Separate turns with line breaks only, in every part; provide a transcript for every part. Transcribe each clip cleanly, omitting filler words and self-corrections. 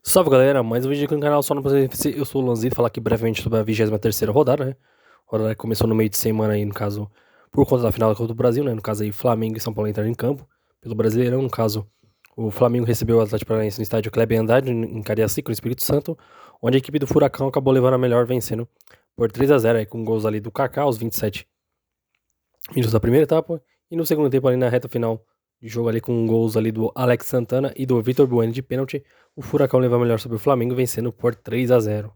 Salve galera, mais um vídeo aqui no canal só no eu sou o Lanzito, falar aqui brevemente sobre a 23ª rodada, né? Rodada que começou no meio de semana aí, no caso, por conta da final da Copa do Brasil, né? No caso aí, Flamengo e São Paulo entraram em campo pelo Brasileirão, no caso, o Flamengo recebeu o Atlético Paranaense no estádio Kleber Andrade, em Cariacica, no Espírito Santo, onde a equipe do Furacão acabou levando a melhor, vencendo por 3-0 aí, com gols ali do Kaká aos 27 minutos da primeira etapa, e no segundo tempo ali na reta final de jogo ali com gols ali do Alex Santana e do Vitor Bueno de pênalti, o Furacão levou a melhor sobre o Flamengo, vencendo por 3-0.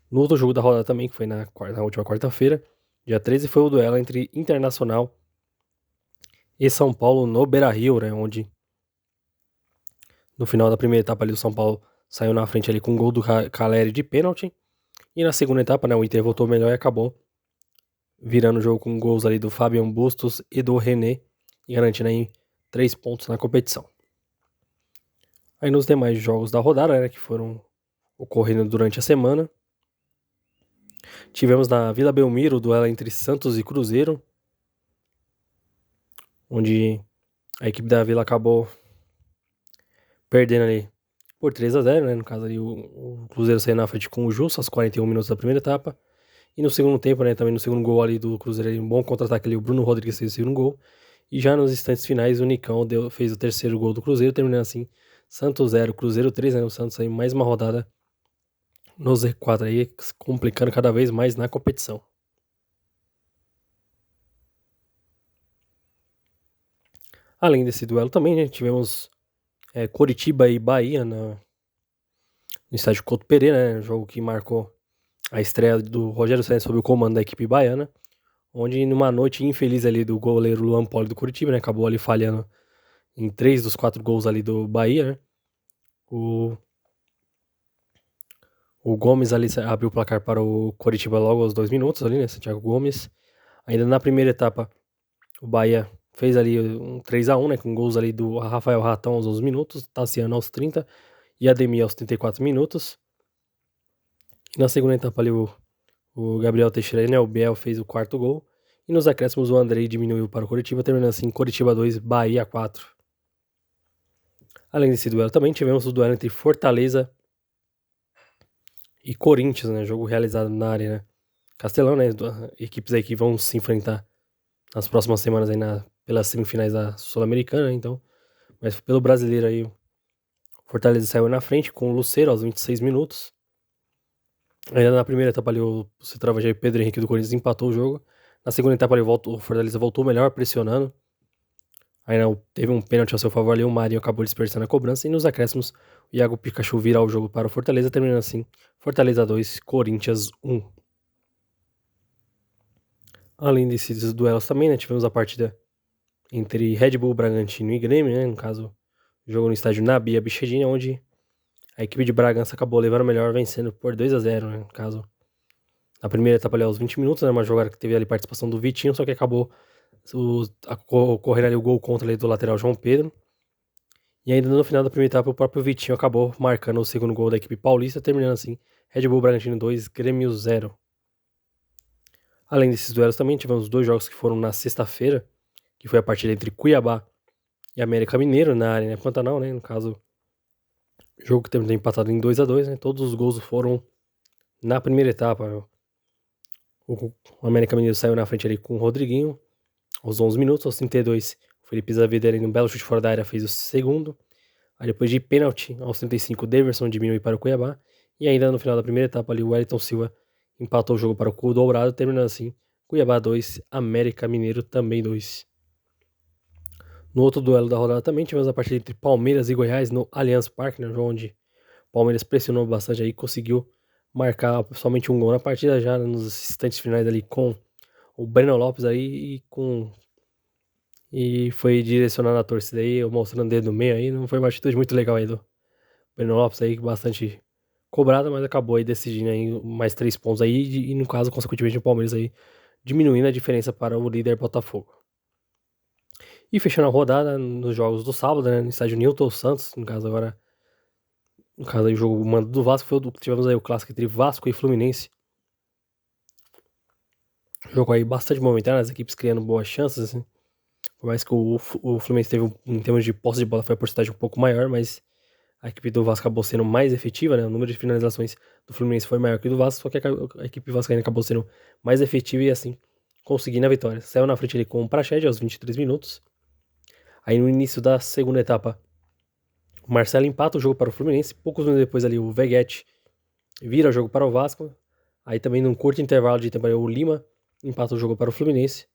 No outro jogo da rodada também, que foi na última quarta-feira, dia 13, foi o duelo entre Internacional e São Paulo no Beira-Rio, né, onde no final da primeira etapa ali o São Paulo saiu na frente ali com um gol do Caleri de pênalti, e na segunda etapa, né, o Inter voltou melhor e acabou virando o jogo com gols ali do Fabian Bustos e do René, e garantindo aí 3 pontos na competição. Aí nos demais jogos da rodada, né, que foram ocorrendo durante a semana, tivemos na Vila Belmiro o duelo entre Santos e Cruzeiro, onde a equipe da Vila acabou perdendo ali por 3-0, né, no caso ali o Cruzeiro saiu na frente com o Justo aos 41 minutos da primeira etapa, e no segundo tempo, né, também no segundo gol ali do Cruzeiro, um bom contra-ataque ali, o Bruno Rodrigues fez o segundo gol, e já nos instantes finais o Nicão fez o terceiro gol do Cruzeiro, terminando assim Santos 0, Cruzeiro 3, né, o Santos aí mais uma rodada no Z4 aí, complicando cada vez mais na competição. Além desse duelo também, né, tivemos Coritiba e Bahia no estádio Couto Pereira, né, jogo que marcou a estreia do Rogério Ceni sob o comando da equipe baiana, onde numa noite infeliz ali do goleiro Luan Poli do Coritiba, né, acabou ali falhando em 3 dos 4 gols ali do Bahia, né, o Gomes ali abriu o placar para o Coritiba logo aos 2 minutos ali, né, Santiago Gomes. Ainda na primeira etapa, o Bahia fez ali um 3-1, né, com gols ali do Rafael Ratão aos 11 minutos, Tassiano aos 30 e Ademir aos 34 minutos. E na segunda etapa ali o Gabriel Teixeira, né, o Biel fez o quarto gol. E nos acréscimos o Andrei diminuiu para o Coritiba, terminando assim Coritiba 2, Bahia 4. Além desse duelo também tivemos o duelo entre Fortaleza e Corinthians, né, jogo realizado na Arena Castelão, né, equipes aí que vão se enfrentar nas próximas semanas aí pelas semifinais da Sul-Americana, né, então, mas pelo brasileiro aí, o Fortaleza saiu na frente com o Lucero aos 26 minutos. Ainda na primeira etapa ali, o centroavante Pedro Henrique do Corinthians empatou o jogo. Na segunda etapa ali, o Fortaleza voltou melhor, pressionando. Aí teve um pênalti ao seu favor ali, o Marinho acabou desperdiçando a cobrança. E nos acréscimos, o Iago Pikachu vira o jogo para o Fortaleza, terminando assim, Fortaleza 2, Corinthians 1. Além desses duelos também, né, tivemos a partida entre Red Bull Bragantino e Grêmio, né, no caso, jogo no estádio Nabia Bichedinha, onde a equipe de Bragança acabou levando a melhor, vencendo por 2-0, né, no caso, na primeira etapa ali aos 20 minutos, né, uma jogada que teve ali participação do Vitinho, só que acabou ocorrendo ali o gol contra ali do lateral João Pedro. E ainda no final da primeira etapa, o próprio Vitinho acabou marcando o segundo gol da equipe paulista, terminando assim, Red Bull Bragantino 2, Grêmio 0. Além desses duelos também tivemos 2 jogos que foram na sexta-feira, que foi a partida entre Cuiabá e América Mineiro, na Arena Pantanal, né, no caso, jogo que terminou empatado em 2-2, né, todos os gols foram na primeira etapa. O América Mineiro saiu na frente ali com o Rodriguinho, aos 11 minutos, aos 32, o Felipe Zavider ali no belo chute fora da área fez o segundo. Aí depois de pênalti, aos 35, o Daverson diminuiu para o Cuiabá. E ainda no final da primeira etapa ali, o Wellington Silva empatou o jogo para o Dourado, terminando assim, Cuiabá 2, América Mineiro também 2. No outro duelo da rodada também tivemos a partida entre Palmeiras e Goiás no Allianz Parque, né, onde o Palmeiras pressionou bastante aí, conseguiu marcar somente um gol na partida já nos instantes finais ali com o Breno Lopes aí e foi direcionado à torcida aí, mostrando o dedo no meio aí, não foi uma atitude muito legal aí do Breno Lopes aí, bastante cobrada, mas acabou aí decidindo aí mais 3 pontos aí e no caso, consequentemente, o Palmeiras aí diminuindo a diferença para o líder Botafogo. E fechando a rodada nos jogos do sábado, né, no estádio Newton Santos, no caso aí o jogo mando do Vasco, tivemos aí o clássico entre Vasco e Fluminense. Jogo aí bastante momentâneo, as equipes criando boas chances, assim. Por mais que o Fluminense teve, em termos de posse de bola, foi a porcentagem um pouco maior, mas a equipe do Vasco acabou sendo mais efetiva, né? O número de finalizações do Fluminense foi maior que o do Vasco, só que a equipe vascaína acabou sendo mais efetiva e assim conseguindo a vitória. Saiu na frente ali com o Praxedes aos 23 minutos. Aí no início da segunda etapa, o Marcelo empata o jogo para o Fluminense. Poucos minutos depois ali o Veguete vira o jogo para o Vasco. Aí também num curto intervalo de tempo ali, o Lima empata o jogo para o Fluminense.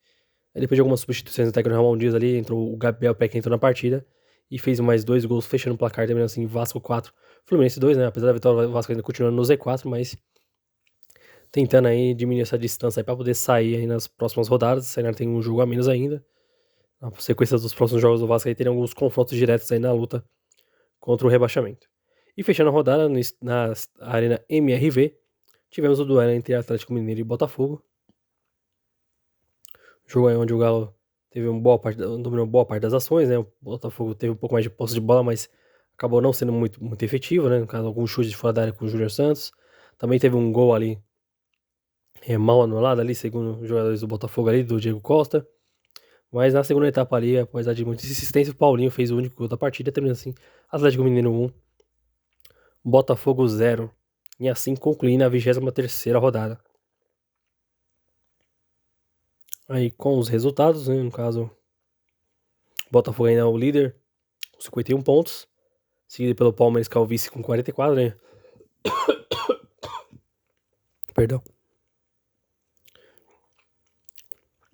Aí depois de algumas substituições até que o Ramon Dias ali, entrou o Gabriel Peck entrou na partida e fez mais 2 gols, fechando o placar, terminando assim, Vasco 4, Fluminense 2, né? Apesar da vitória, o Vasco ainda continuando no Z4, mas tentando aí diminuir essa distância aí pra poder sair aí nas próximas rodadas. O Ceará tem um jogo a menos ainda. Na sequência dos próximos jogos do Vasco aí terem alguns confrontos diretos aí na luta contra o rebaixamento. E fechando a rodada na Arena MRV, tivemos o duelo entre Atlético Mineiro e Botafogo. Jogo aí onde o Galo dominou boa parte das ações, né? O Botafogo teve um pouco mais de posse de bola, mas acabou não sendo muito efetivo, né? No caso, alguns chutes de fora da área com o Júnior Santos. Também teve um gol ali mal anulado ali, segundo os jogadores do Botafogo ali, do Diego Costa. Mas na segunda etapa ali, apesar de muita insistência, o Paulinho fez o único gol da partida, terminando assim, Atlético Mineiro 1, Botafogo 0. E assim concluindo a 23ª rodada. Aí com os resultados, né, no caso, o Botafogo ainda é o líder, com 51 pontos, seguido pelo Palmeiras, que é o vice com 44, né? Perdão.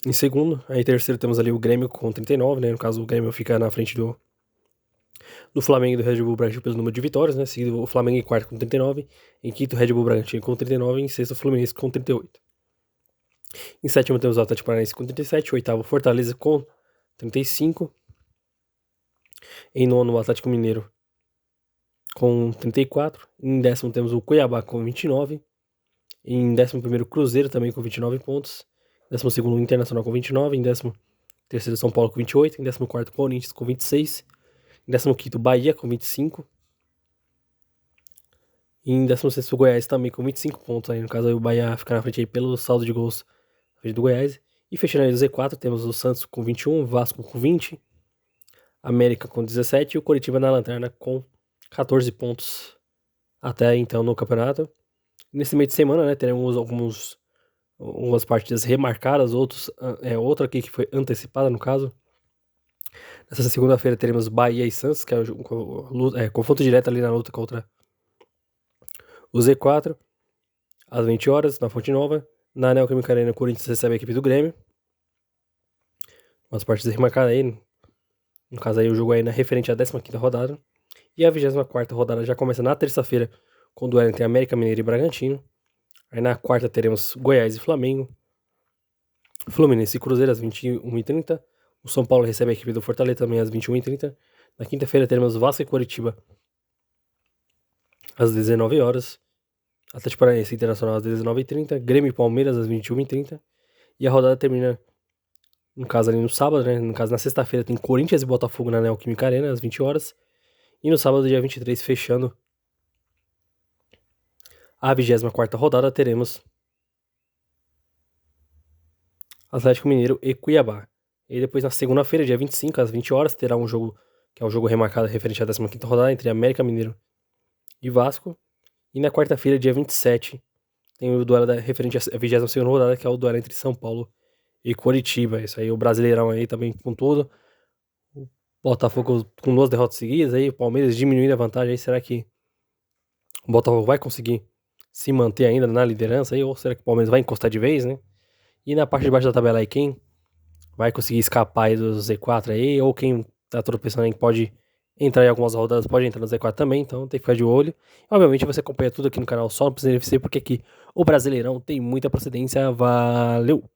Em segundo, aí terceiro temos ali o Grêmio com 39, né? No caso, o Grêmio fica na frente do Flamengo e do Red Bull Bragantino pelo número de vitórias, né? Seguido o Flamengo em quarto com 39, em quinto o Red Bull Bragantino com 39 e em sexto o Fluminense com 38. Em sétimo temos o Atlético Paranaense com 37, oitavo Fortaleza com 35. Em nono o Atlético Mineiro com 34. Em décimo temos o Cuiabá com 29. Em 11º Cruzeiro também com 29 pontos. Em 12º Internacional com 29. Em 13º São Paulo com 28. Em 14º Corinthians com 26. Em 15º Bahia com 25. E em 16º Goiás também com 25 pontos. Aí, no caso aí, o Bahia fica na frente aí pelo saldo de gols na frente do Goiás. E fechando aí o Z4 temos o Santos com 21. Vasco com 20. América com 17 e o Coritiba na lanterna com 14 pontos até então no campeonato. Nesse meio de semana, né, teremos algumas partidas remarcadas, outra aqui que foi antecipada no caso. Nessa segunda-feira teremos Bahia e Santos, que é o confronto direto ali na luta contra o Z4, às 20 horas, na Fonte Nova. Na Neoquímica Arena, o Corinthians recebe a equipe do Grêmio. Umas partidas remarcadas aí, no caso aí o jogo ainda é referente à 15ª rodada. E a 24ª rodada já começa na terça-feira com o duelo entre América Mineiro e Bragantino. Aí na quarta teremos Goiás e Flamengo. Fluminense e Cruzeiro às 21h30. O São Paulo recebe a equipe do Fortaleza também às 21h30. Na quinta-feira teremos Vasco e Coritiba às 19 horas. Atlético Paranaense Internacional às 19h30. Grêmio e Palmeiras às 21h30. E a rodada termina, no caso ali no sábado, né? No caso na sexta-feira tem Corinthians e Botafogo na Neoquímica Arena às 20 horas. E no sábado, dia 23, fechando a 24ª rodada, teremos Atlético Mineiro e Cuiabá. E depois na segunda-feira, dia 25, às 20 horas, terá um jogo, que é um jogo remarcado referente à 15ª rodada, entre América Mineiro e Vasco. E na quarta-feira, dia 27, tem o duelo referente à 22ª rodada, que é o duelo entre São Paulo e Coritiba. Isso aí, o Brasileirão aí também com tudo. O Botafogo com 2 derrotas seguidas aí, o Palmeiras diminuindo a vantagem aí, será que o Botafogo vai conseguir se manter ainda na liderança aí, ou será que o Palmeiras vai encostar de vez, né? E na parte de baixo da tabela aí, quem vai conseguir escapar aí do Z4 aí, ou quem tá tropeçando aí pode entrar em algumas rodadas, pode entrar no Z4 também, então tem que ficar de olho. Obviamente você acompanha tudo aqui no canal só no Precisa NFC, porque aqui o Brasileirão tem muita procedência. Valeu!